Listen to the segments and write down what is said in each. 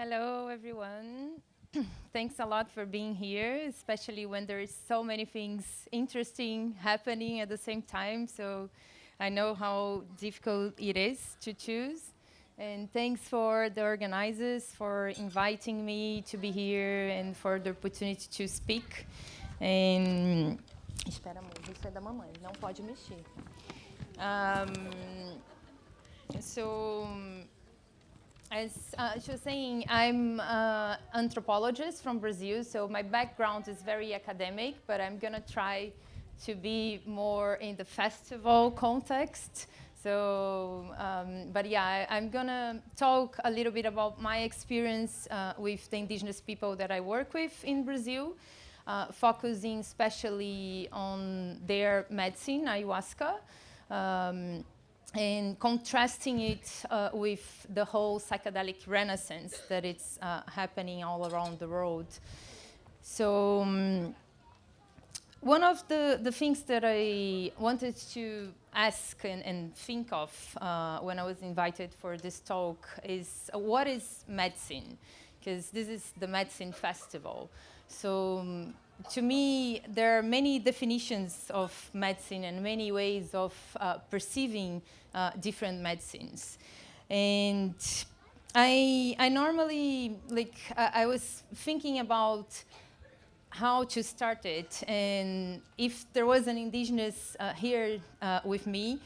Hello, everyone. Thanks a lot for being here, especially when there's so many things interesting happening at the same time. So I know how difficult it is to choose. And thanks for the organizers for inviting me to be here and for the opportunity to speak. And espera, amor, isso é da mamãe, não pode mexer. So as she was saying, I'm an anthropologist from Brazil, so my background is very academic, but I'm going to try to be more in the festival context. So, but yeah, I'm going to talk a little bit about my experience with the indigenous people that I work with in Brazil, focusing especially on their medicine, ayahuasca. And contrasting it with the whole psychedelic renaissance that it's happening all around the world. So one of the things that I wanted to ask and think of when I was invited for this talk is what is medicine? Because this is the medicine festival. So to me, there are many definitions of medicine and many ways of perceiving different medicines. And I normally, I was thinking about how to start it. And if there was an indigenous here with me,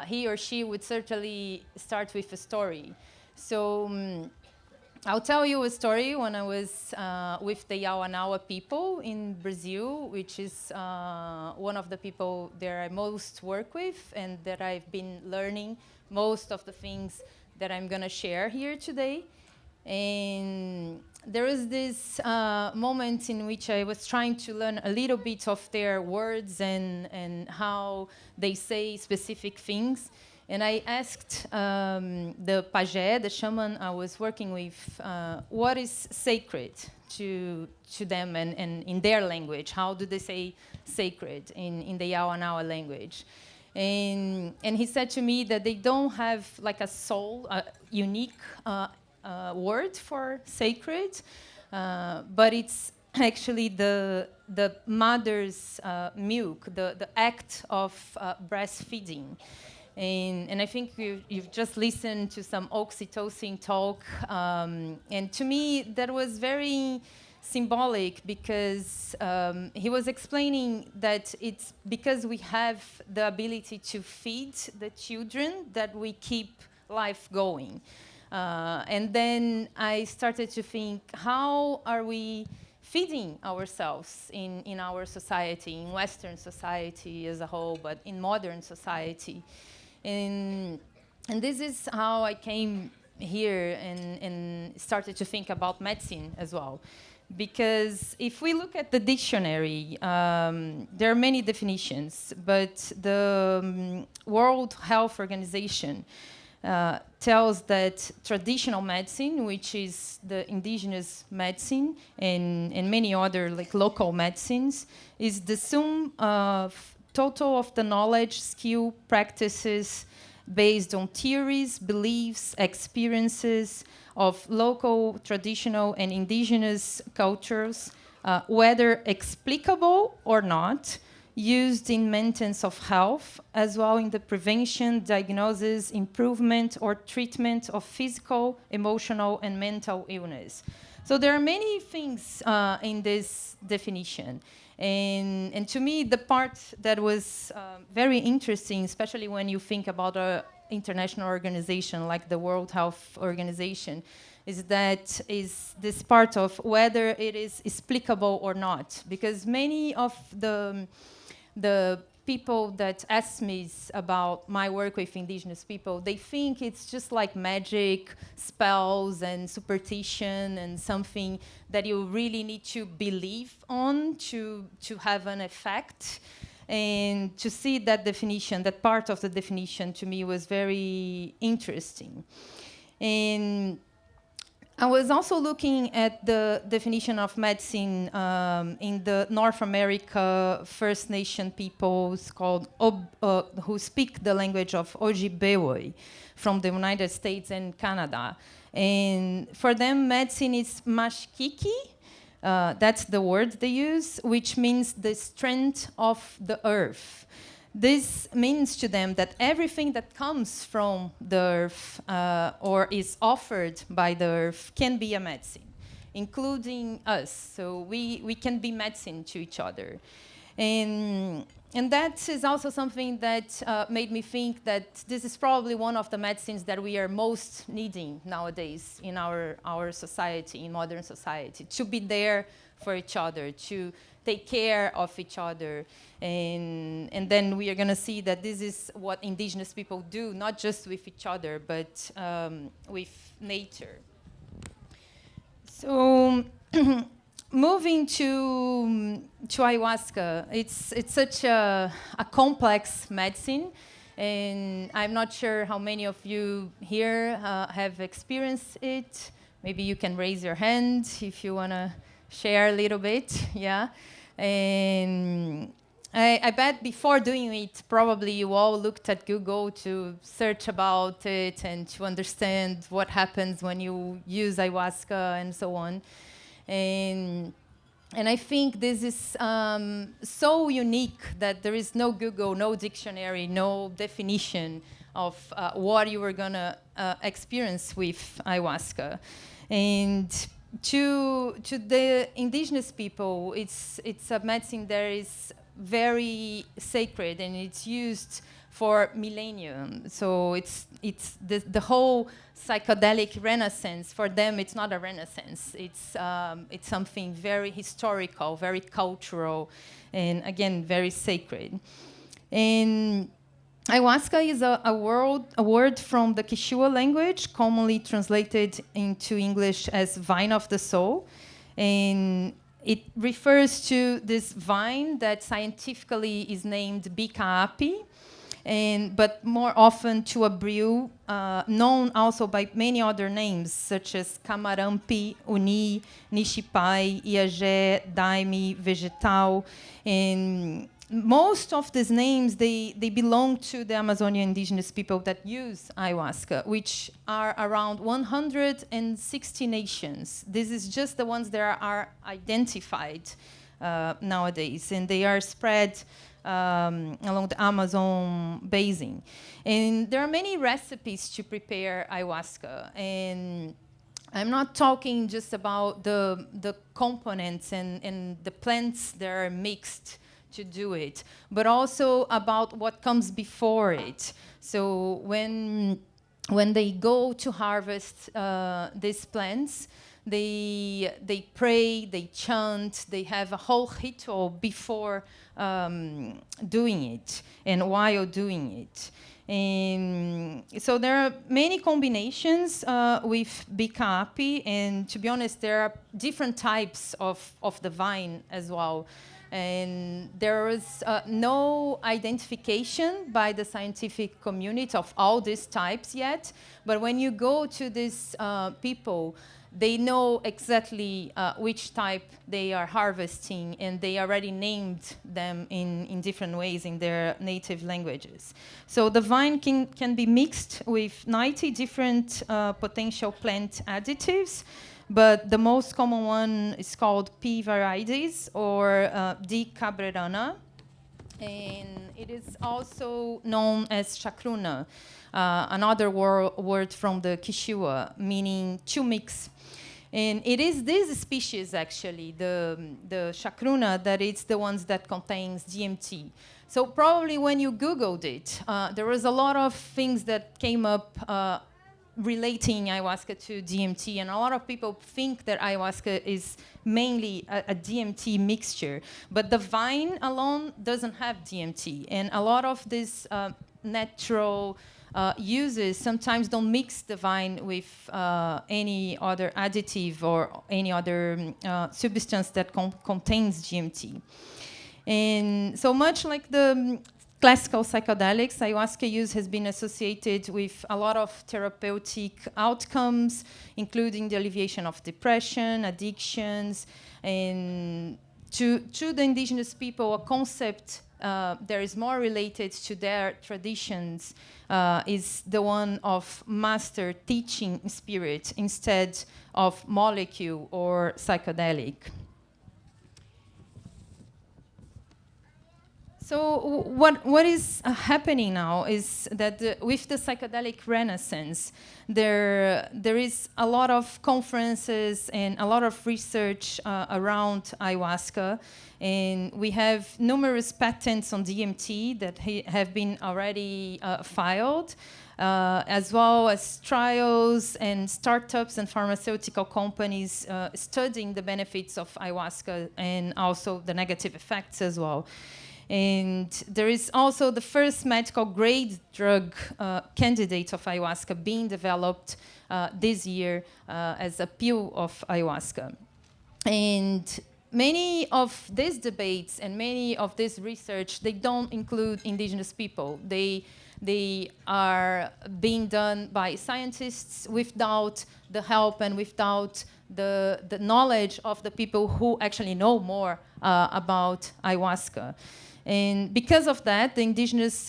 he or she would certainly start with a story. So I'll tell you a story when I was with the Yawanawa people in Brazil, which is one of the people that I most work with and that I've been learning most of the things that I'm going to share here today. And there was this moment in which I was trying to learn a little bit of their words and how they say specific things. And I asked the pajé, the shaman I was working with, what is sacred to them and in their language? How do they say sacred in the Yawanawa language? And he said to me that they don't have like a soul, a unique word for sacred, but it's actually the mother's milk, the act of breastfeeding. And I think you've just listened to some oxytocin talk. And to me, that was very symbolic because he was explaining that it's because we have the ability to feed the children that we keep life going. And then I started to think, how are we feeding ourselves in our society, in Western society as a whole, but in modern society? And this is how I came here and started to think about medicine as well. Because if we look at the dictionary, there are many definitions, but the World Health Organization tells that traditional medicine, which is the indigenous medicine and many other like local medicines, is the sum of total of the knowledge, skill, practices based on theories, beliefs, experiences of local, traditional, and indigenous cultures, whether explicable or not, used in maintenance of health, as well in the prevention, diagnosis, improvement, or treatment of physical, emotional, and mental illness. So there are many things in this definition. And to me, the part that was very interesting, especially when you think about an international organization like the World Health Organization, is this part of whether it is explicable or not. Because many of the people that ask me about my work with indigenous people, they think it's just like magic, spells, and superstition, and something that you really need to believe on to have an effect. And to see that definition, that part of the definition, to me was very interesting. And I was also looking at the definition of medicine in the North America First Nation peoples called who speak the language of Ojibwe from the United States and Canada. And for them, medicine is mashkiki. That's the word they use, which means the strength of the earth. This means to them that everything that comes from the earth or is offered by the earth can be a medicine, including us. So we can be medicine to each other. And that is also something that made me think that this is probably one of the medicines that we are most needing nowadays in our society, in modern society, to be there for each other, to take care of each other. And then we are going to see that this is what indigenous people do, not just with each other, but with nature. So moving to ayahuasca, it's such a complex medicine, and I'm not sure how many of you here have experienced it. Maybe you can raise your hand if you want to share a little bit, yeah. And I bet before doing it, probably you all looked at Google to search about it and to understand what happens when you use ayahuasca and so on. And I think this is so unique that there is no Google, no dictionary, no definition of what you were going to experience with ayahuasca. And to the indigenous people, it's a medicine that is very sacred, and it's used for millennium. So it's the whole psychedelic renaissance. For them, it's not a renaissance. It's something very historical, very cultural, and again, very sacred. And ayahuasca is a word from the Quechua language, commonly translated into English as vine of the soul. And it refers to this vine that scientifically is named bicaapi, but more often to a brew known also by many other names, such as camarampi, uni, nishipai, iagé, daime, vegetal. And most of these names, they belong to the Amazonian indigenous people that use ayahuasca, which are around 160 nations. This is just the ones that are identified nowadays, and they are spread along the Amazon basin. And there are many recipes to prepare ayahuasca, and I'm not talking just about the components and the plants that are mixed to do it, but also about what comes before it. So when they go to harvest these plants, they pray, they chant, they have a whole ritual before doing it and while doing it. And so there are many combinations with bicaapi, and to be honest, there are different types of the vine as well. And there is no identification by the scientific community of all these types yet. But when you go to these people, they know exactly which type they are harvesting, and they already named them in different ways in their native languages. So the vine can be mixed with 90 different potential plant additives, but the most common one is called P. viridis or D. cabrerana, and it is also known as chacruna, another word from the Quechua, meaning to mix. And it is this species, actually, the chacruna, that it's the ones that contains DMT. So probably when you Googled it, there was a lot of things that came up relating ayahuasca to DMT, and a lot of people think that ayahuasca is mainly a DMT mixture, but the vine alone doesn't have DMT, and a lot of these natural uses sometimes don't mix the vine with any other additive or any other substance that contains DMT. And so much like the classical psychedelics, ayahuasca use has been associated with a lot of therapeutic outcomes, including the alleviation of depression, addictions, and to the indigenous people, a concept that is more related to their traditions is the one of master teaching spirit instead of molecule or psychedelic. So what is happening now is that with the psychedelic renaissance, there is a lot of conferences and a lot of research around ayahuasca, and we have numerous patents on DMT that have been already filed, as well as trials and startups and pharmaceutical companies studying the benefits of ayahuasca and also the negative effects as well. And there is also the first medical grade drug candidate of ayahuasca being developed this year as a pill of ayahuasca. And many of these debates and many of this research, they don't include indigenous people. They are being done by scientists without the help and without the knowledge of the people who actually know more about ayahuasca. And because of that, the indigenous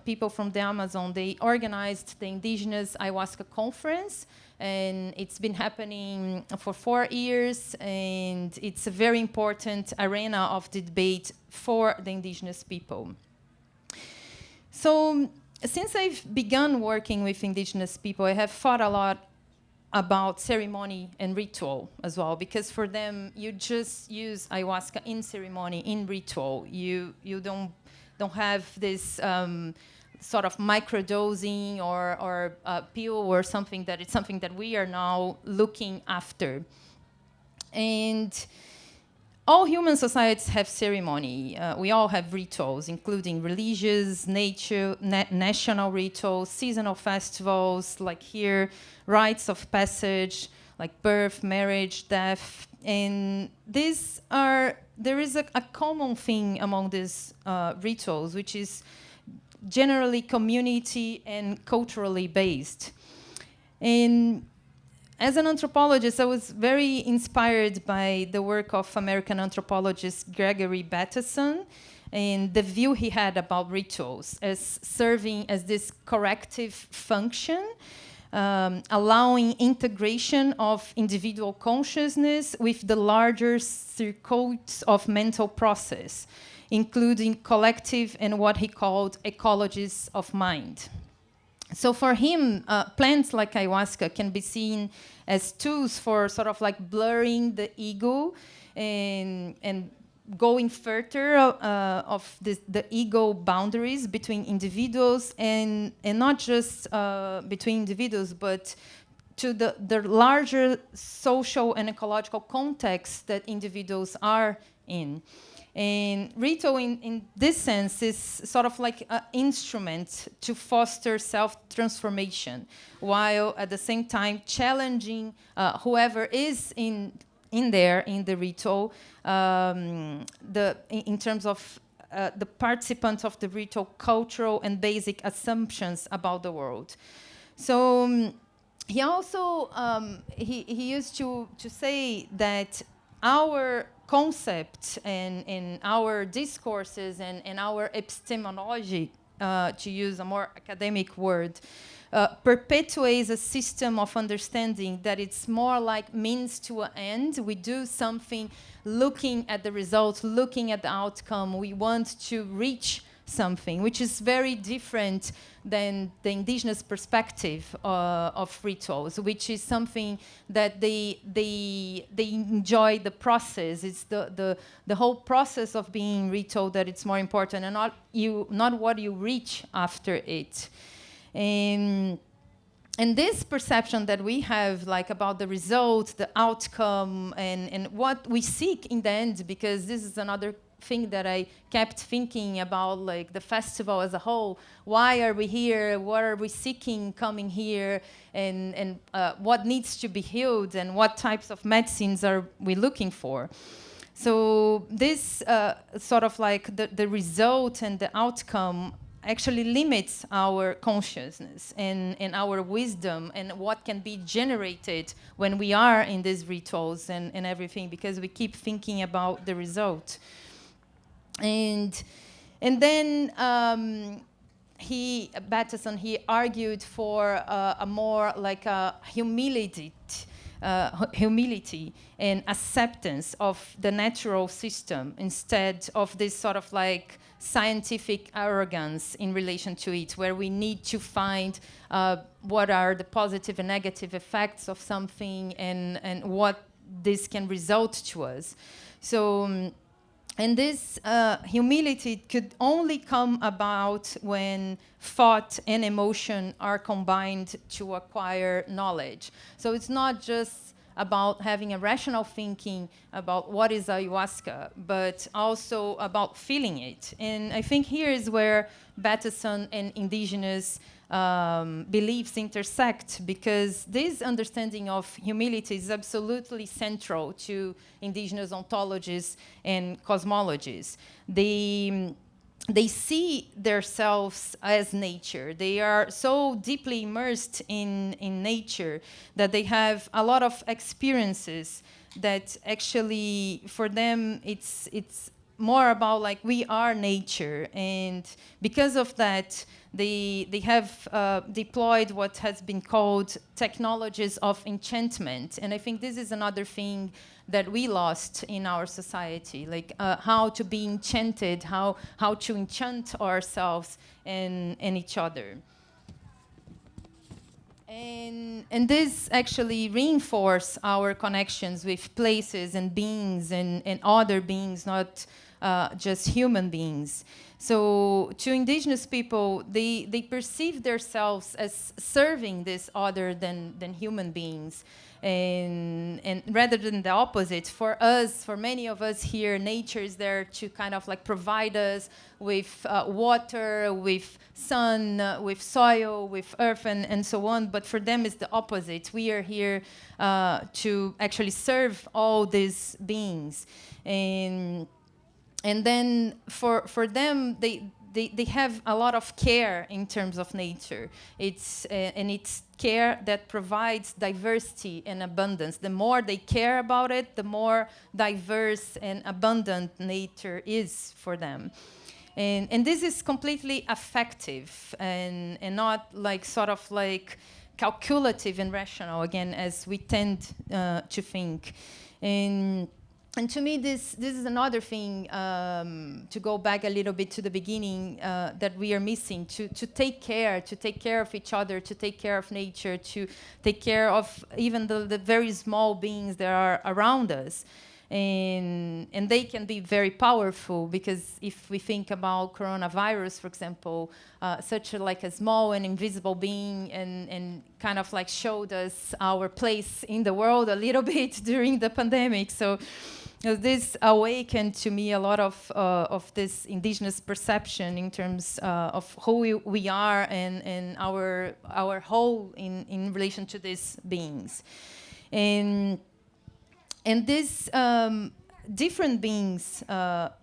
people from the Amazon, they organized the Indigenous Ayahuasca Conference, and it's been happening for 4 years, and it's a very important arena of the debate for the indigenous people. So since I've begun working with indigenous people, I have thought a lot about ceremony and ritual as well, because for them, you just use ayahuasca in ceremony, in ritual. You don't have this sort of microdosing or pill or something that it's something that we are now looking after. And all human societies have ceremony. We all have rituals, including religious, national rituals, seasonal festivals, like here, rites of passage, like birth, marriage, death. And there is a common thing among these rituals, which is generally community and culturally based. And as an anthropologist, I was very inspired by the work of American anthropologist Gregory Bateson and the view he had about rituals as serving as this corrective function, allowing integration of individual consciousness with the larger circuits of mental process, including collective and what he called ecologies of mind. So for him, plants like ayahuasca can be seen as tools for sort of like blurring the ego and going further of the ego boundaries between individuals and not just between individuals, but to the larger social and ecological context that individuals are in. And ritual, in this sense, is sort of like an instrument to foster self-transformation, while at the same time challenging whoever is in the ritual, in terms of the participants of the ritual, cultural and basic assumptions about the world. So he also he used to say that our concepts and our discourses and our epistemology, to use a more academic word, perpetuates a system of understanding that it's more like means to an end. We do something looking at the results, looking at the outcome. We want to reach something, which is very different than the indigenous perspective of rituals, which is something that they enjoy the process. It's the whole process of being ritual that it's more important, and not what you reach after it. And this perception that we have, like, about the result, the outcome, and what we seek in the end, because this is another thing that I kept thinking about, like the festival as a whole. Why are we here? What are we seeking coming here? And what needs to be healed? And what types of medicines are we looking for? So this sort of like the result and the outcome actually limits our consciousness and our wisdom and what can be generated when we are in these rituals and everything, because we keep thinking about the result. And then Bateson, he argued for a more like a humility and acceptance of the natural system instead of this sort of like scientific arrogance in relation to it, where we need to find what are the positive and negative effects of something and what this can result to us. So, and this humility could only come about when thought and emotion are combined to acquire knowledge. So it's not just about having a rational thinking about what is ayahuasca, but also about feeling it. And I think here is where Bateson and indigenous beliefs intersect, because this understanding of humility is absolutely central to indigenous ontologies and cosmologies. They see themselves as nature. They are so deeply immersed in nature that they have a lot of experiences that actually, for them, it's more about like we are nature. And because of that, they have deployed what has been called technologies of enchantment. And I think this is another thing that we lost in our society, like how to be enchanted, how to enchant ourselves and each other. And this actually reinforce our connections with places and beings and other beings, not just human beings. So to indigenous people, they perceive themselves as serving this other than human beings. And rather than the opposite, for us, for many of us here, nature is there to kind of like provide us with water, with sun, with soil, with earth, and so on. But for them, it's the opposite. We are here to actually serve all these beings. And then for them, they have a lot of care in terms of nature. And it's care that provides diversity and abundance. The more they care about it, the more diverse and abundant nature is for them. And this is completely affective and not like sort of like calculative and rational, again, as we tend to think. And to me, this is another thing, to go back a little bit to the beginning, that we are missing, to take care of each other, to take care of nature, to take care of even the very small beings that are around us. And they can be very powerful, because if we think about coronavirus, for example, such a small and invisible being, and kind of like showed us our place in the world a little bit during the pandemic. So this awakened to me a lot of this indigenous perception in terms of who we are and our whole in relation to these beings. And these different beings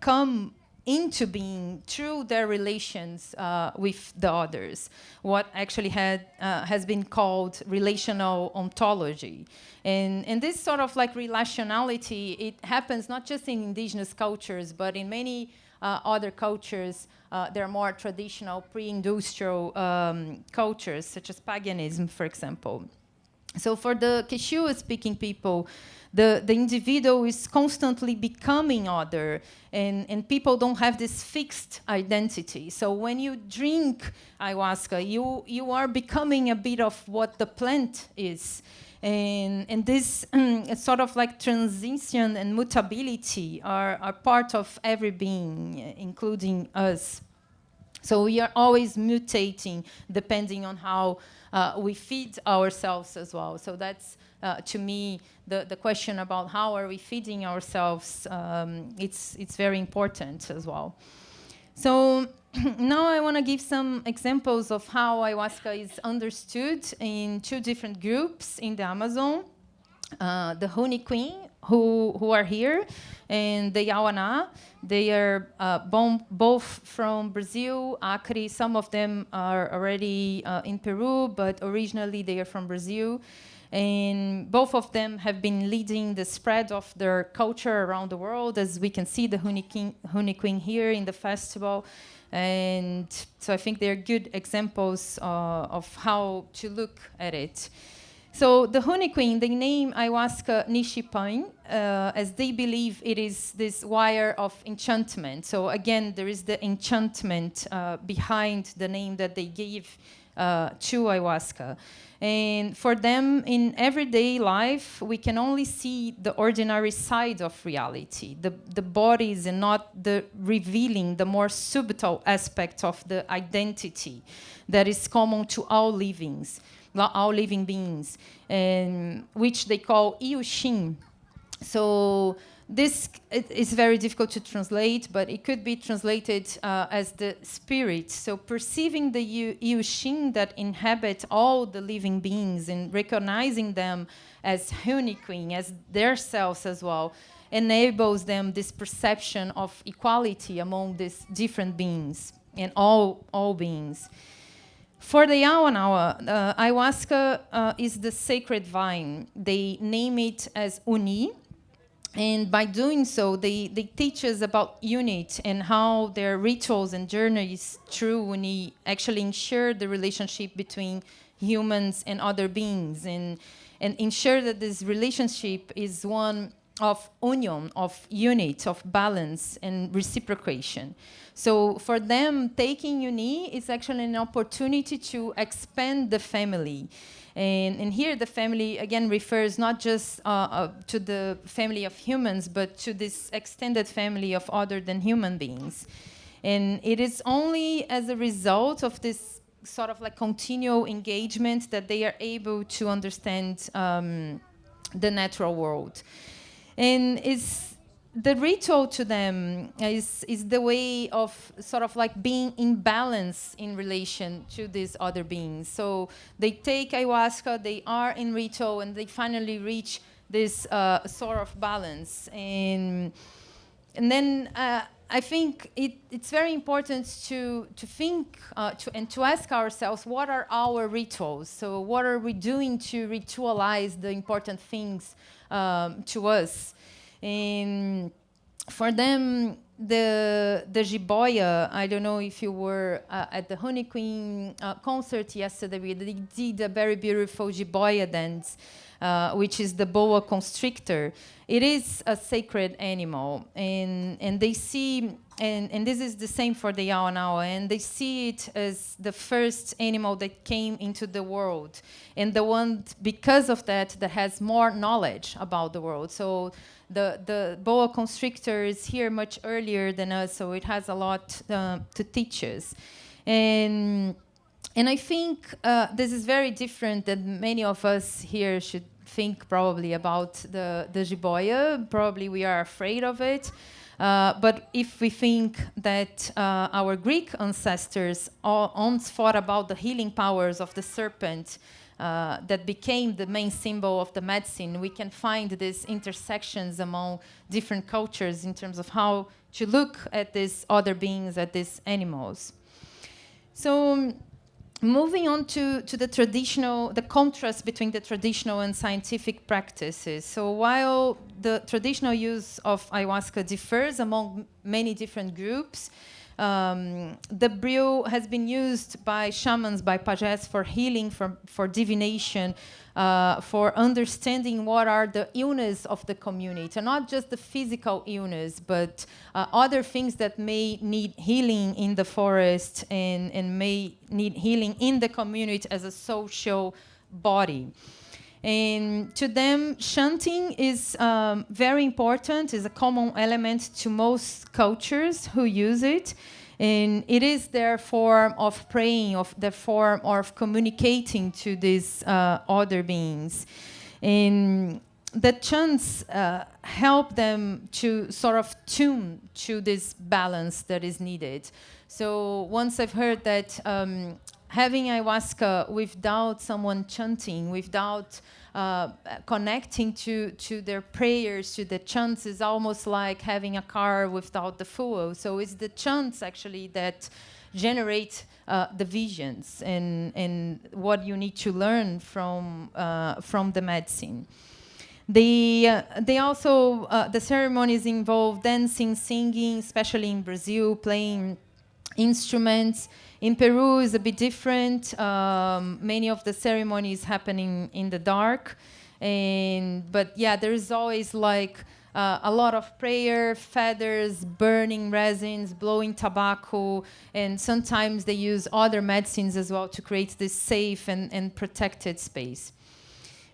come into being through their relations with the others, what actually has been called relational ontology. And this sort of like relationality, it happens not just in indigenous cultures, but in many other cultures. They're more traditional, pre-industrial cultures, such as paganism, for example. So for the Quechua-speaking people, the individual is constantly becoming other, and people don't have this fixed identity. So when you drink ayahuasca, you are becoming a bit of what the plant is. And this sort of like transition and mutability are part of every being, including us. So we are always mutating depending on how we feed ourselves as well. So that's, to me, the question about how are we feeding ourselves, it's very important as well. So now I want to give some examples of how ayahuasca is understood in two different groups in the Amazon. The Honey Queen, who are here, and the Yawana. They are both from Brazil, Acre. Some of them are already in Peru, but originally they are from Brazil. And both of them have been leading the spread of their culture around the world, as we can see the Honey Queen here in the festival. And so I think they're good examples of how to look at it. So the Honey Queen, they name Ayahuasca Nishipan, as they believe it is this wire of enchantment. So again, there is the enchantment behind the name that they gave to Ayahuasca. And for them, in everyday life, we can only see the ordinary side of reality, the bodies, and not the revealing, the more subtle aspect of the identity that is common to all living beings, and which they call Iushin. So this is very difficult to translate, but it could be translated as the spirit. So perceiving the Iushin that inhabit all the living beings and recognizing them as Honey Queen, as their selves as well, enables them this perception of equality among these different beings and all beings. For the Yawana, Ayahuasca is the sacred vine. They name it as Uni, and by doing so, they teach us about unity and how their rituals and journeys through Uni actually ensure the relationship between humans and other beings, and ensure that this relationship is one of union, of unity, of balance and reciprocation. So for them, taking Uni is actually an opportunity to expand the family. And here the family, again, refers not just to the family of humans, but to this extended family of other than human beings. And it is only as a result of this sort of like continual engagement that they are able to understand the natural world. And the ritual to them is the way of sort of like being in balance in relation to these other beings. So they take ayahuasca, they are in ritual, and they finally reach this sort of balance. And then I think it's very important to think and to ask ourselves, what are our rituals? So what are we doing to ritualize the important things to us? And for them, the jiboya, I don't know if you were at the Honey Queen concert yesterday, they did a very beautiful jiboya dance, which is the boa constrictor. It is a sacred animal, and they see, and this is the same for the Yawana, and they see it as the first animal that came into the world, and the one, because of that has more knowledge about the world. So the boa constrictor is here much earlier than us, so it has a lot to teach us. And I think this is very different than many of us here should think probably about the jiboya. Probably we are afraid of it. But if we think that our Greek ancestors once thought about the healing powers of the serpent, that became the main symbol of the medicine, we can find these intersections among different cultures in terms of how to look at these other beings, at these animals. So moving on to the contrast between the traditional and scientific practices. So while the traditional use of ayahuasca differs among many different groups, the brew has been used by shamans, by pages, for healing, for divination, for understanding what are the illness of the community, and not just the physical illness, but other things that may need healing in the forest and may need healing in the community as a social body. And to them, chanting is very important, is a common element to most cultures who use it. And it is their form of praying, of their form of communicating to these other beings. And the chants help them to sort of tune to this balance that is needed. So once I've heard that having ayahuasca without someone chanting, without connecting to their prayers, to the chants, is almost like having a car without the fuel. So it's the chants actually that generate the visions and what you need to learn from the medicine. They also, the ceremonies involve dancing, singing, especially in Brazil, playing instruments. In Peru is a bit different. Many of the ceremonies happening in the dark, but yeah, there is always like a lot of prayer, feathers, burning resins, blowing tobacco, and sometimes they use other medicines as well to create this safe and protected space.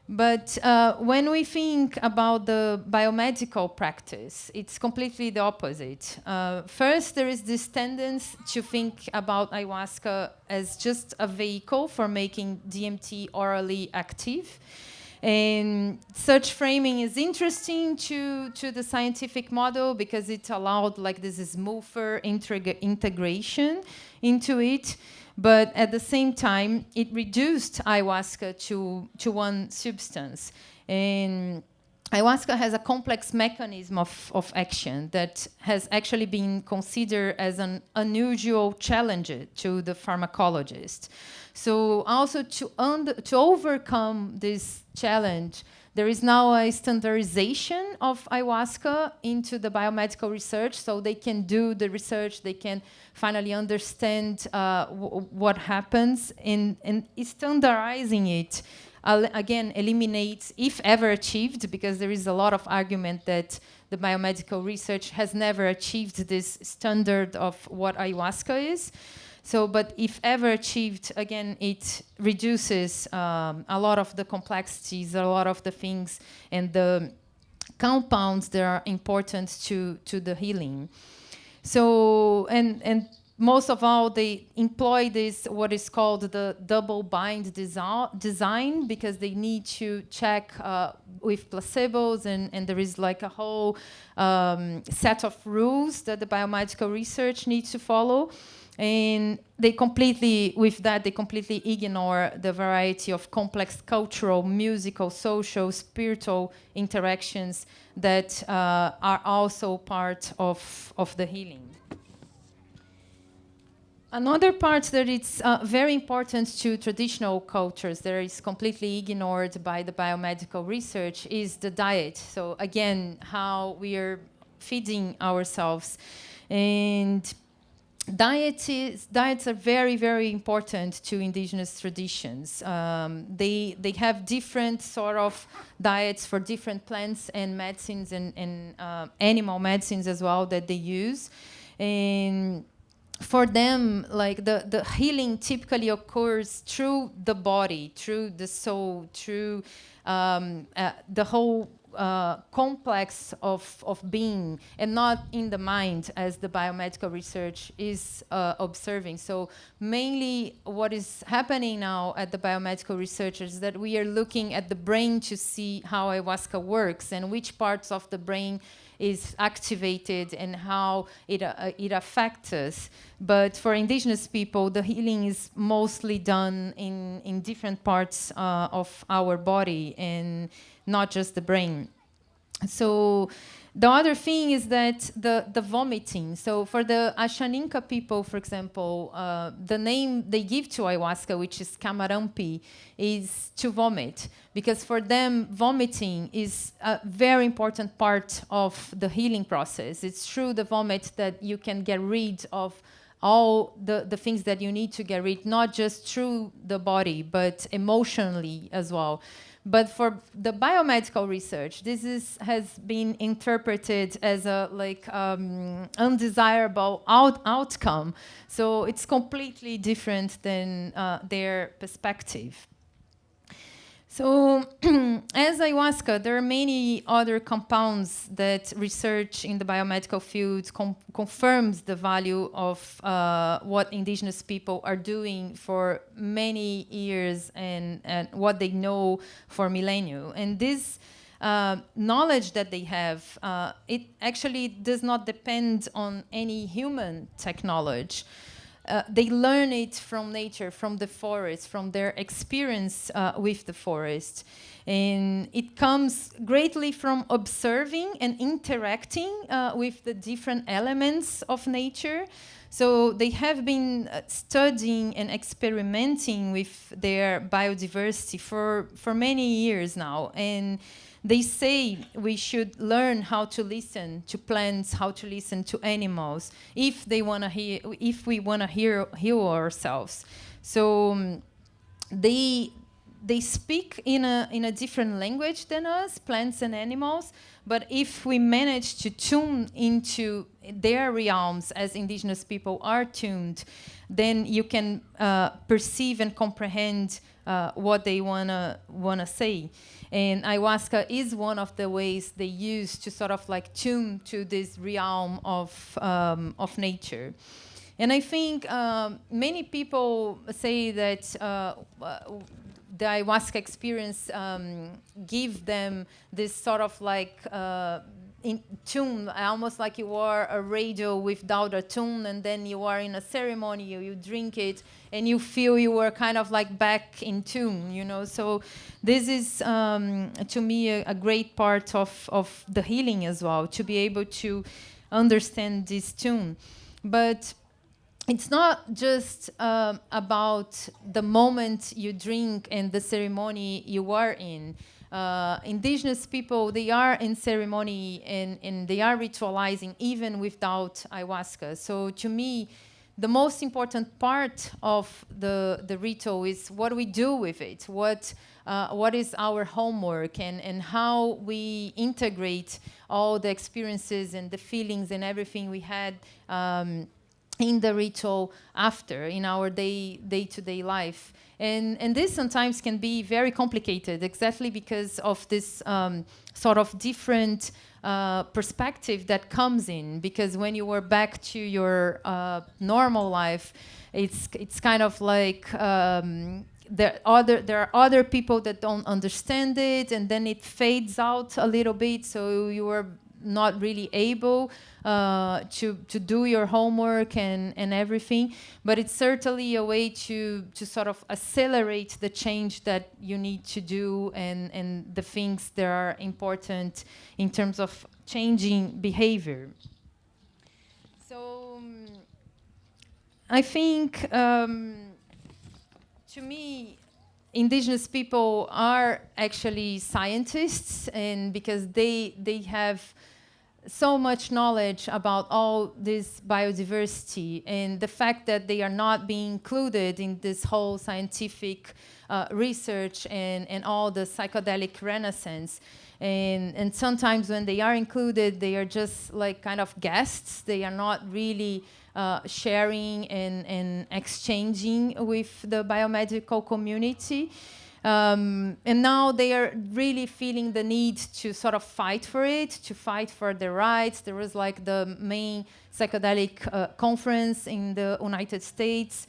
But when we think about the biomedical practice, it's completely the opposite. First, there is this tendency to think about ayahuasca as just a vehicle for making DMT orally active. And such framing is interesting to the scientific model because it allowed like this smoother integration into it. But at the same time, it reduced ayahuasca to one substance. And ayahuasca has a complex mechanism of action that has actually been considered as an unusual challenge to the pharmacologist. So also to overcome this challenge, there is now a standardization of ayahuasca into the biomedical research, so they can do the research, they can finally understand what happens, and standardizing it, again, eliminates, if ever achieved, because there is a lot of argument that the biomedical research has never achieved this standard of what ayahuasca is. So, but if ever achieved, again, it reduces a lot of the complexities, a lot of the things and the compounds that are important to the healing. So, and most of all, they employ this, what is called the double bind design, because they need to check with placebos, and there is like a whole set of rules that the biomedical research needs to follow. And they completely ignore the variety of complex cultural, musical, social, spiritual interactions that are also part of the healing. Another part that is very important to traditional cultures that is completely ignored by the biomedical research is the diet. So again, how we are feeding ourselves. And diets are very, very important to indigenous traditions. They have different sort of diets for different plants and medicines and animal medicines as well that they use. And for them, like the healing typically occurs through the body, through the soul, through the whole complex of being, and not in the mind, as the biomedical research is observing. So mainly what is happening now at the biomedical research is that we are looking at the brain to see how ayahuasca works and which parts of the brain is activated and how it affects us. But for indigenous people, the healing is mostly done in different parts of our body and not just the brain. So the other thing is that the vomiting. So for the Ashaninka people, for example, the name they give to ayahuasca, which is Kamarampi, is to vomit. Because for them, vomiting is a very important part of the healing process. It's through the vomit that you can get rid of all the things that you need to get rid, not just through the body, but emotionally as well. But for the biomedical research, this has been interpreted as a undesirable outcome. So it's completely different than their perspective. So as ayahuasca, there are many other compounds that research in the biomedical field confirms the value of what indigenous people are doing for many years and what they know for millennia. And this knowledge that they have, it actually does not depend on any human technology. they learn it from nature, from the forest, from their experience with the forest. And it comes greatly from observing and interacting with the different elements of nature. So they have been studying and experimenting with their biodiversity for many years now. And they say we should learn how to listen to plants, how to listen to animals, if they want to hear, if we want to heal ourselves. So they speak in a different language than us, plants and animals. But if we manage to tune into their realms as indigenous people are tuned, then you can perceive and comprehend what they wanna say. And ayahuasca is one of the ways they use to sort of like tune to this realm of nature. And I think many people say that the ayahuasca experience give them this sort of like in tune, almost like you are a radio without a tune, and then you are in a ceremony, you drink it, and you feel you are kind of like back in tune, you know. So this is, to me, a great part of the healing as well, to be able to understand this tune. But it's not just about the moment you drink and the ceremony you are in. Indigenous people, they are in ceremony and they are ritualizing even without ayahuasca. So to me, the most important part of the ritual is what we do with it, what is our homework, and how we integrate all the experiences and the feelings and everything we had in the ritual after, in our day-to-day life. And this sometimes can be very complicated, exactly because of this sort of different perspective that comes in. Because when you are back to your normal life, it's kind of like there are other people that don't understand it, and then it fades out a little bit, so you are not really able to do your homework and everything. But it's certainly a way to sort of accelerate the change that you need to do, and the things that are important in terms of changing behavior. So I think, to me, indigenous people are actually scientists, and because they have so much knowledge about all this biodiversity, and the fact that they are not being included in this whole scientific research and all the psychedelic renaissance. And sometimes when they are included, they are just like kind of guests. They are not really sharing and exchanging with the biomedical community. And now they are really feeling the need to sort of fight for it, to fight for their rights. There was like the main psychedelic conference in the United States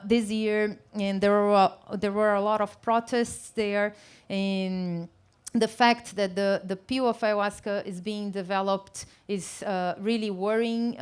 this year, and there were a lot of protests there. And the fact that the pill of ayahuasca is being developed is really worrying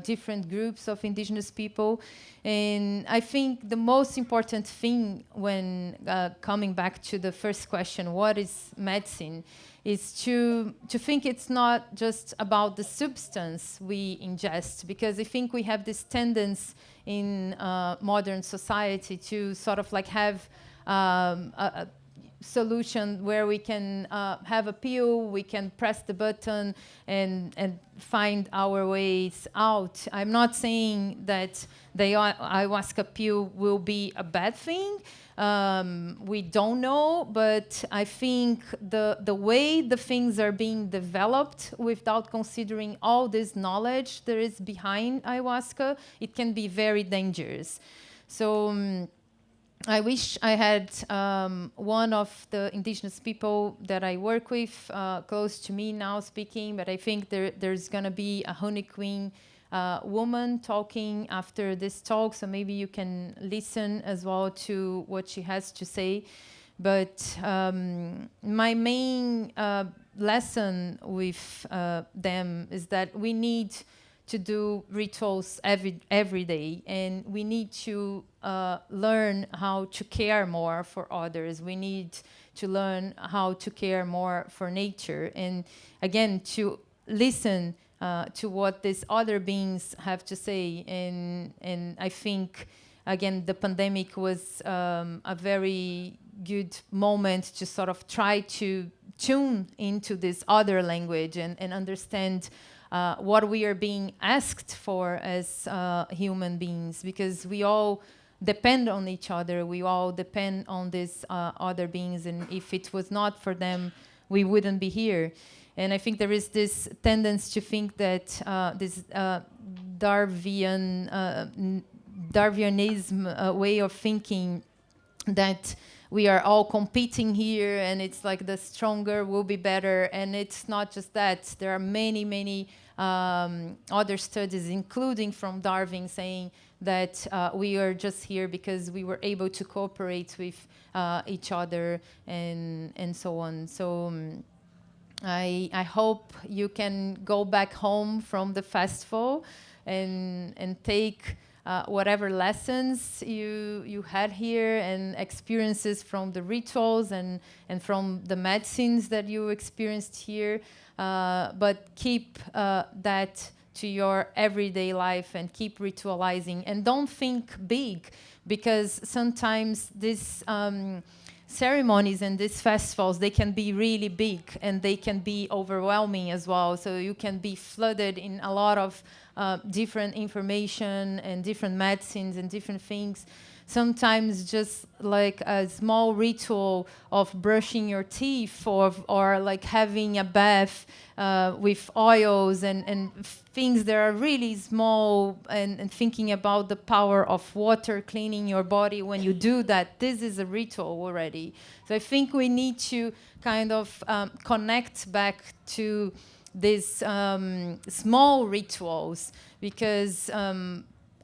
different groups of indigenous people. And I think the most important thing when coming back to the first question, what is medicine, is to think it's not just about the substance we ingest, because I think we have this tendency in modern society to sort of like have a solution where we can have a pill, we can press the button and find our ways out. I'm not saying that the ayahuasca pill will be a bad thing. We don't know, but I think the way the things are being developed without considering all this knowledge there is behind ayahuasca, it can be very dangerous. So I wish I had one of the indigenous people that I work with close to me now speaking, but I think there's going to be a honey queen woman talking after this talk, so maybe you can listen as well to what she has to say. But my main lesson with them is that we need to do rituals every day, and we need to learn how to care more for others. We need to learn how to care more for nature, and again, to listen to what these other beings have to say. And I think, again, the pandemic was a very good moment to sort of try to tune into this other language and understand what we are being asked for as human beings, because we all depend on each other. We all depend on these other beings, and if it was not for them, we wouldn't be here. And I think there is this tendency to think that this Darwinism way of thinking, that we are all competing here, and it's like the stronger will be better. And it's not just that. There are many other studies, including from Darwin, saying that we are just here because we were able to cooperate with each other and so on. So I hope you can go back home from the festival and take whatever lessons you had here and experiences from the rituals and from the medicines that you experienced here, but keep that to your everyday life and keep ritualizing, and don't think big, because sometimes this ceremonies and these festivals, they can be really big and they can be overwhelming as well. So you can be flooded in a lot of different information and different medicines and different things. Sometimes just like a small ritual of brushing your teeth, or like having a bath with oils and things that are really small, and thinking about the power of water cleaning your body when you do that, this is a ritual already. So I think we need to kind of connect back to these small rituals, because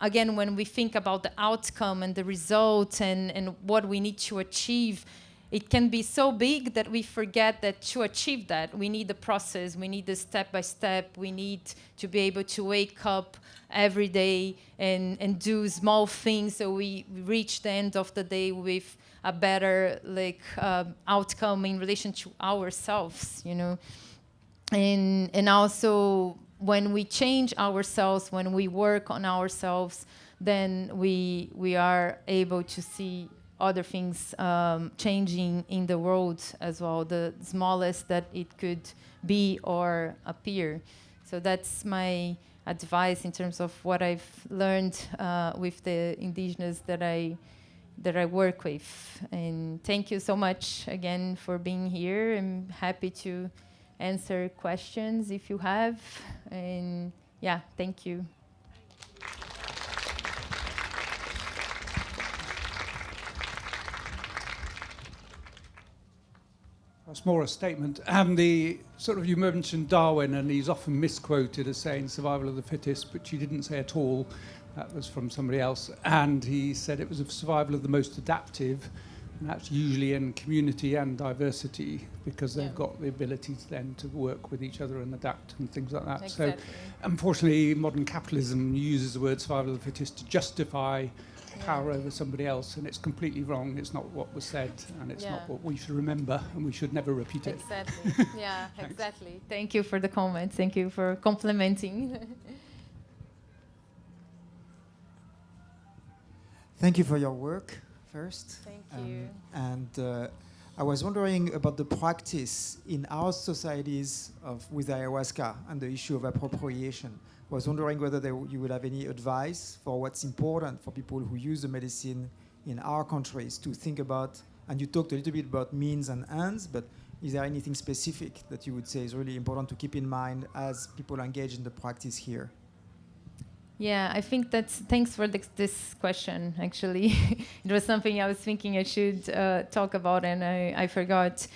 again, when we think about the outcome and the result and what we need to achieve, it can be so big that we forget that to achieve that, we need the process, we need the step-by-step, we need to be able to wake up every day and do small things so we reach the end of the day with a better outcome in relation to ourselves, you know. And also, when we change ourselves, when we work on ourselves, then we are able to see other things changing in the world as well, the smallest that it could be or appear. So that's my advice in terms of what I've learned with the Indigenous that I work with. And thank you so much again for being here. I'm happy to answer questions if you have. And yeah, thank you. It's more a statement. The sort of, you mentioned Darwin, and he's often misquoted as saying survival of the fittest, but he didn't say at all. That was from somebody else. And he said it was a survival of the most adaptive, and that's usually in community and diversity, because they've got the ability to then to work with each other and adapt and things like that. Exactly. So unfortunately, modern capitalism uses the word survival of the fittest to justify power over somebody else, and it's completely wrong. It's not what was said, and it's not what we should remember, and we should never repeat it. Exactly. Yeah, exactly. Thank you for the comments. Thank you for complimenting. Thank you for your work first. Thank you. And I was wondering about the practice in our societies with ayahuasca and the issue of appropriation. I was wondering whether you would have any advice for what's important for people who use the medicine in our countries to think about. And you talked a little bit about means and ends, but is there anything specific that you would say is really important to keep in mind as people engage in the practice here? Yeah, I think thanks for this question, actually. It was something I was thinking I should talk about, and I forgot.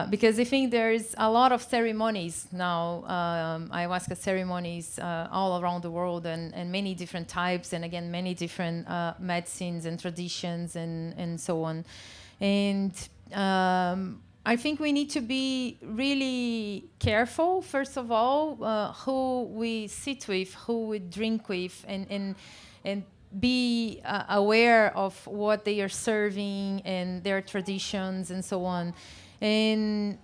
Because I think there's a lot of ceremonies now, ayahuasca ceremonies all around the world, and many different types, and again, many different medicines and traditions and so on. And I think we need to be really careful, first of all, who we sit with, who we drink with, and be aware of what they are serving and their traditions and so on. And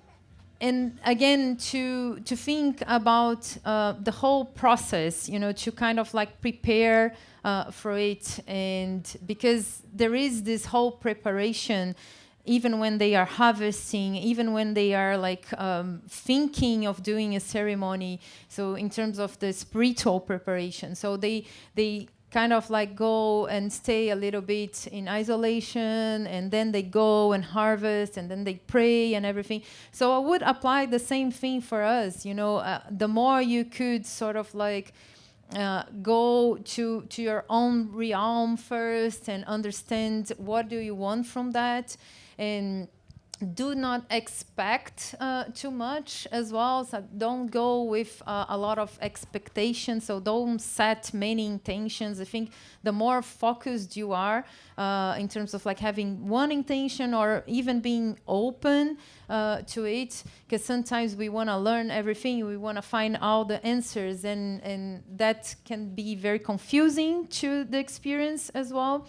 again, to think about the whole process, to kind of like prepare for it, and because there is this whole preparation, even when they are harvesting, even when they are like thinking of doing a ceremony. So in terms of the spiritual preparation, so they kind of like go and stay a little bit in isolation, and then they go and harvest, and then they pray and everything. So I would apply the same thing for us. The more you could sort of like go to your own realm first and understand what do you want from that, and do not expect too much as well. So don't go with a lot of expectations. So don't set many intentions. I think the more focused you are in terms of like having one intention, or even being open to it, because sometimes we want to learn everything, we want to find all the answers, and that can be very confusing to the experience as well.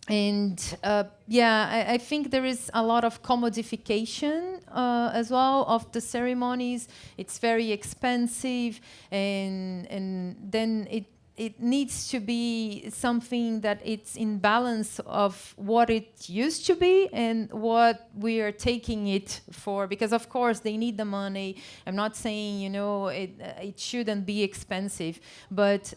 I think there is a lot of commodification as well of the ceremonies. It's very expensive, and then it needs to be something that it's in balance of what it used to be and what we are taking it for. Because of course they need the money. I'm not saying it shouldn't be expensive, but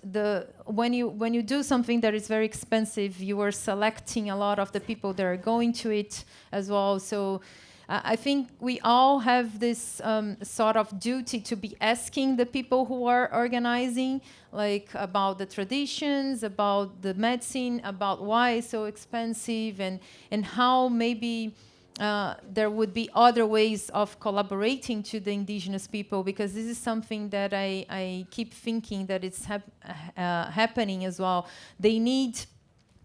when you do something that is very expensive, you are selecting a lot of the people that are going to it as well. So I think we all have this sort of duty to be asking the people who are organizing, like about the traditions, about the medicine, about why it's so expensive, and how maybe there would be other ways of collaborating to the indigenous people, because this is something that I keep thinking that it's happening as well. They need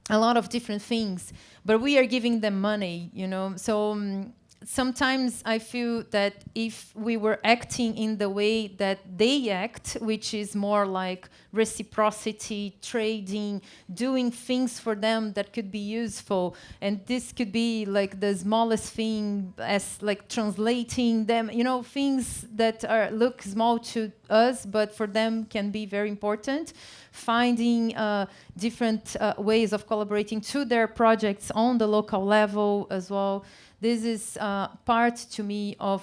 a lot of different things, but we are giving them money, so sometimes I feel that if we were acting in the way that they act, which is more like reciprocity, trading, doing things for them that could be useful, and this could be like the smallest thing, as like translating them, things that look small to us, but for them can be very important. Finding different ways of collaborating to their projects on the local level as well. This is part to me of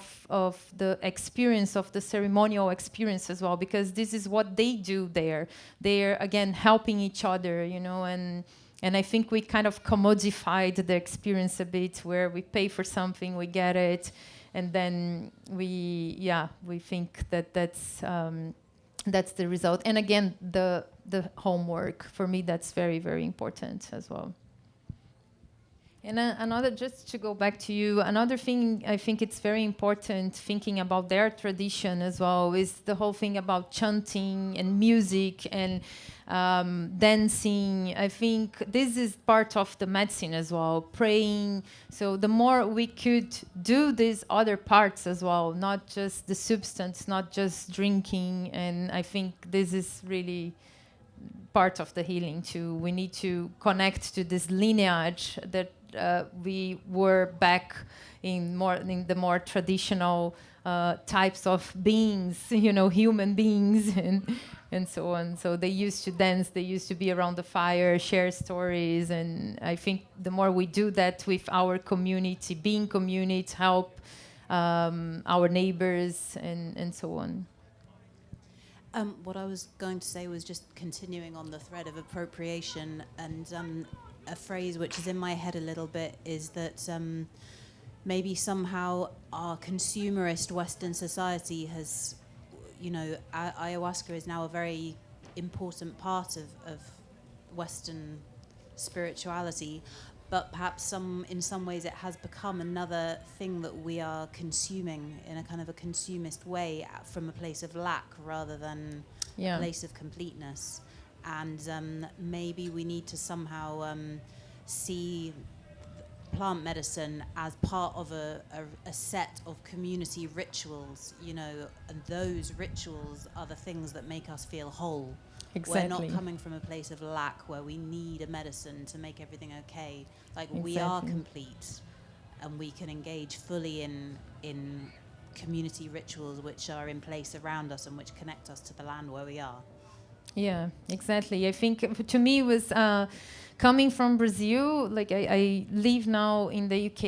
the experience, of the ceremonial experience as well, because this is what they do there. They're, again, helping each other, and I think we kind of commodified the experience a bit, where we pay for something, we get it, and then we think that that's the result. And again, the homework, for me, that's very, very important as well. And another, just to go back to you, another thing I think it's very important, thinking about their tradition as well, is the whole thing about chanting and music and dancing. I think this is part of the medicine as well, praying. So the more we could do these other parts as well, not just the substance, not just drinking, and I think this is really part of the healing too. We need to connect to this lineage that we were back in the more traditional types of beings, human beings and so on. So they used to dance, they used to be around the fire, share stories, and I think the more we do that with our community, being community, help our neighbors and so on. What I was going to say was just continuing on the thread of appropriation, and a phrase which is in my head a little bit is that maybe somehow our consumerist Western society has, ayahuasca is now a very important part of Western spirituality, but perhaps in some ways it has become another thing that we are consuming in a kind of a consumist way from a place of lack rather than a place of completeness. And maybe we need to somehow see plant medicine as part of a set of community rituals, you know, and those rituals are the things that make us feel whole. Exactly. We're not coming from a place of lack where we need a medicine to make everything okay. Like, Exactly. we are complete, and we can engage fully in community rituals which are in place around us and which connect us to the land where we are. Yeah, exactly. I think to me it was coming from Brazil, like I live now in the UK,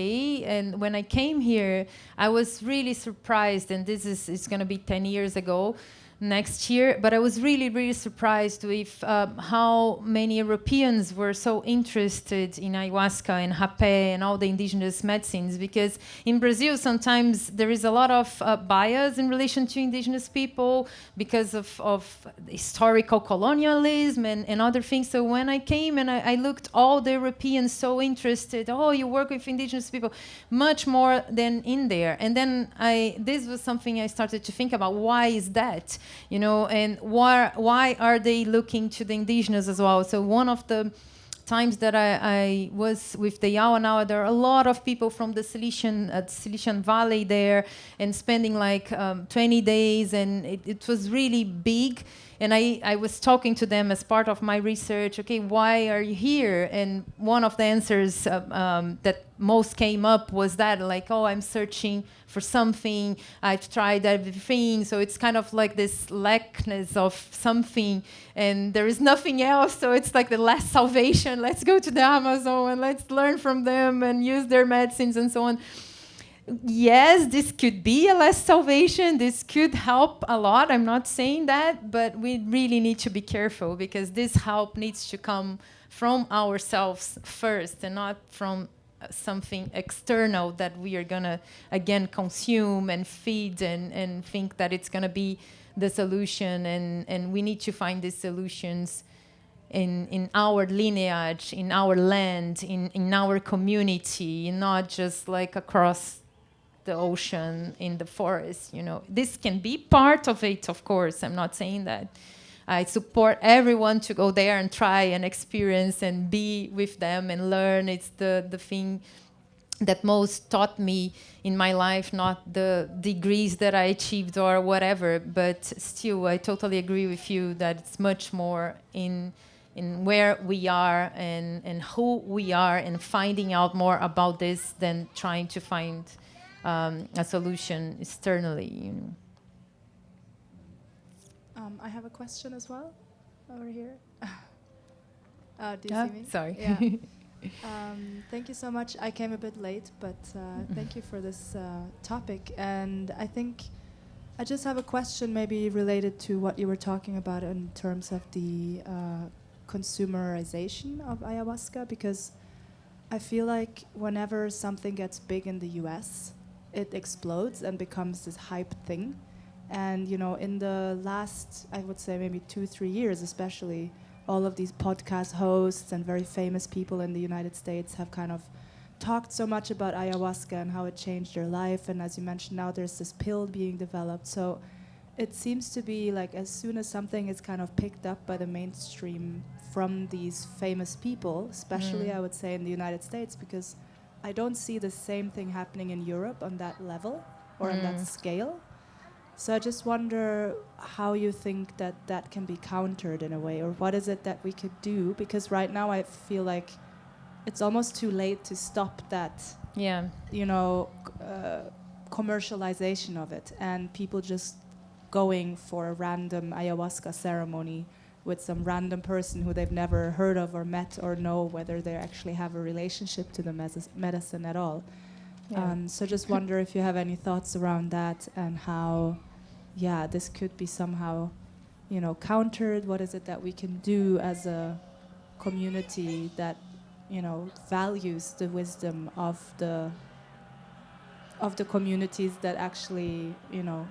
and when I came here, I was really surprised, and it's going to be 10 years ago next year, but I was really, really surprised with how many Europeans were so interested in ayahuasca and rapé and all the indigenous medicines, because in Brazil sometimes there is a lot of bias in relation to indigenous people because of historical colonialism and other things. So when I came and I looked, all the Europeans so interested, oh, you work with indigenous people, much more than in there. And then this was something I started to think about, why is that? You know, and why are they looking to the indigenous as well? So one of the times that I was with the Yawa, there are a lot of people from the Silesian Valley there, and spending like 20 days, and it was really big. And I was talking to them as part of my research, okay, why are you here? And one of the answers that most came up was that, like, oh, I'm searching for something, I've tried everything, so it's kind of like this lackness of something, and there is nothing else, so it's like the last salvation, let's go to the Amazon and let's learn from them and use their medicines and so on. Yes, this could be a last salvation. This could help a lot. I'm not saying that, but we really need to be careful, because this help needs to come from ourselves first and not from something external that we are going to, again, consume and feed and think that it's going to be the solution. And we need to find these solutions in our lineage, in our land, in our community, not just like across the ocean, in the forest. You know, this can be part of it, of course. I'm not saying that. I support everyone to go there and try and experience and be with them and learn. It's the thing that most taught me in my life, not the degrees that I achieved or whatever. But still, I totally agree with you that it's much more in where we are and who we are, and finding out more about this than trying to find a solution externally. You know. I have a question as well over here. Do you see me? Sorry. Yeah. Thank you so much. I came a bit late, but thank you for this topic. And I think I just have a question maybe related to what you were talking about in terms of the consumerization of ayahuasca, because I feel like whenever something gets big in the US, it explodes and becomes this hype thing. And, you know, in the last, I would say maybe 2-3 years especially, all of these podcast hosts and very famous people in the United States have kind of talked so much about ayahuasca and how it changed their life. And as you mentioned, now there's this pill being developed. So it seems to be like as soon as something is kind of picked up by the mainstream from these famous people, especially I would say in the United States, because I don't see the same thing happening in Europe on that level or on that scale. So I just wonder how you think that that can be countered in a way, or what is it that we could do? Because right now I feel like it's almost too late to stop that, you know, commercialization of it, and people just going for a random ayahuasca ceremony with some random person who they've never heard of or met or know whether they actually have a relationship to the medicine at all. So just wonder if you have any thoughts around that and how, this could be somehow, you know, countered. What is it that we can do as a community that, you know, values the wisdom of the communities that actually, you know,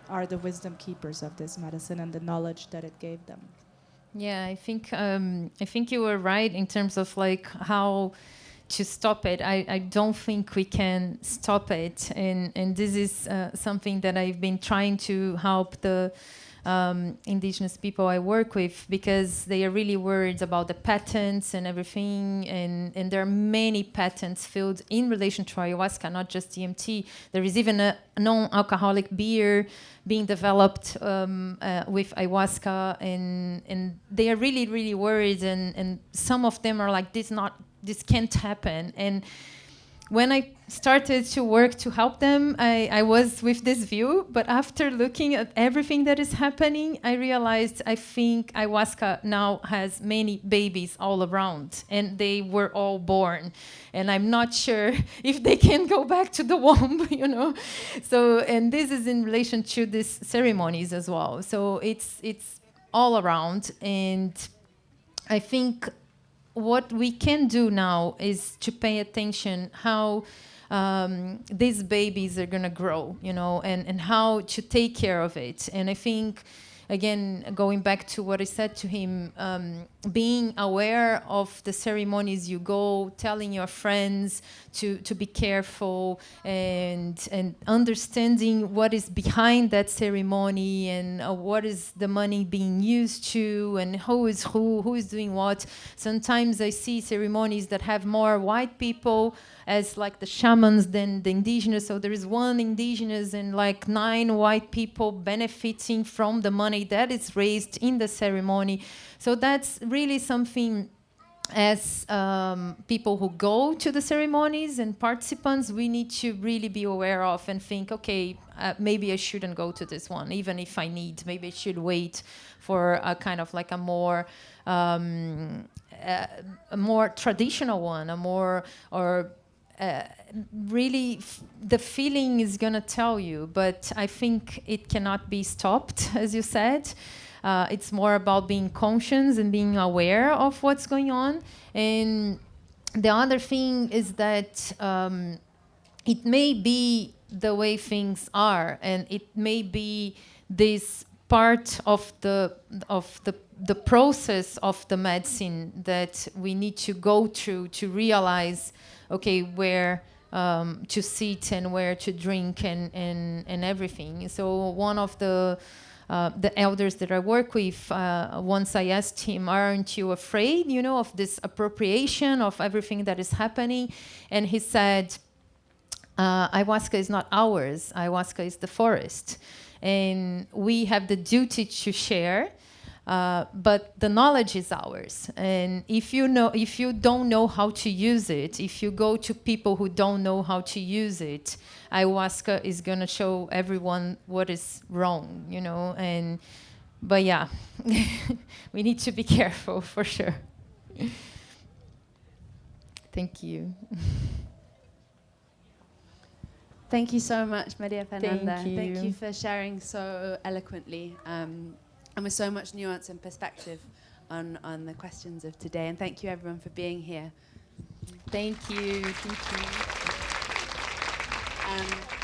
are the wisdom keepers of this medicine and the knowledge that it gave them? Yeah, I think you were right in terms of like how to stop it. I don't think we can stop it, and this is something that I've been trying to help the indigenous people I work with, because they are really worried about the patents and everything. And there are many patents filled in relation to ayahuasca, not just DMT. There is even a non-alcoholic beer being developed with ayahuasca, and they are really, really worried. And some of them are like, this can't happen. And when I started to work to help them, I was with this view. But after looking at everything that is happening, I realized I think ayahuasca now has many babies all around, and they were all born. And I'm not sure if they can go back to the womb, you know. So, and this is in relation to these ceremonies as well. So it's all around. And I think what we can do now is to pay attention how these babies are going to grow, you know, and how to take care of it. And I think, again, going back to what I said to him, being aware of the ceremonies you go, telling your friends to be careful, and understanding what is behind that ceremony, and what is the money being used to, and who is doing what. Sometimes I see ceremonies that have more white people as like the shamans than the indigenous. So there is one indigenous and like 9 white people benefiting from the money that is raised in the ceremony. So that's really something, as people who go to the ceremonies and participants, we need to really be aware of and think, okay, maybe I shouldn't go to this one, even if I need. Maybe I should wait for a kind of like a more traditional one, really the feeling is going to tell you. But I think it cannot be stopped, as you said. It's more about being conscious and being aware of what's going on. And the other thing is that it may be the way things are, and it may be this part of the process of the medicine that we need to go through to realize, okay, where to sit and where to drink and everything. So one of the elders that I work with, once I asked him, aren't you afraid, you know, of this appropriation of everything that is happening? And he said, ayahuasca is not ours. Ayahuasca is the forest. And we have the duty to share, but the knowledge is ours. And if you don't know how to use it, if you go to people who don't know how to use it, ayahuasca is going to show everyone what is wrong, you know. But yeah, we need to be careful for sure. Thank you. Thank you so much, Maria Fernanda. Thank you. Thank you for sharing so eloquently and with so much nuance and perspective on the questions of today. And thank you, everyone, for being here. Thank you. Thank you.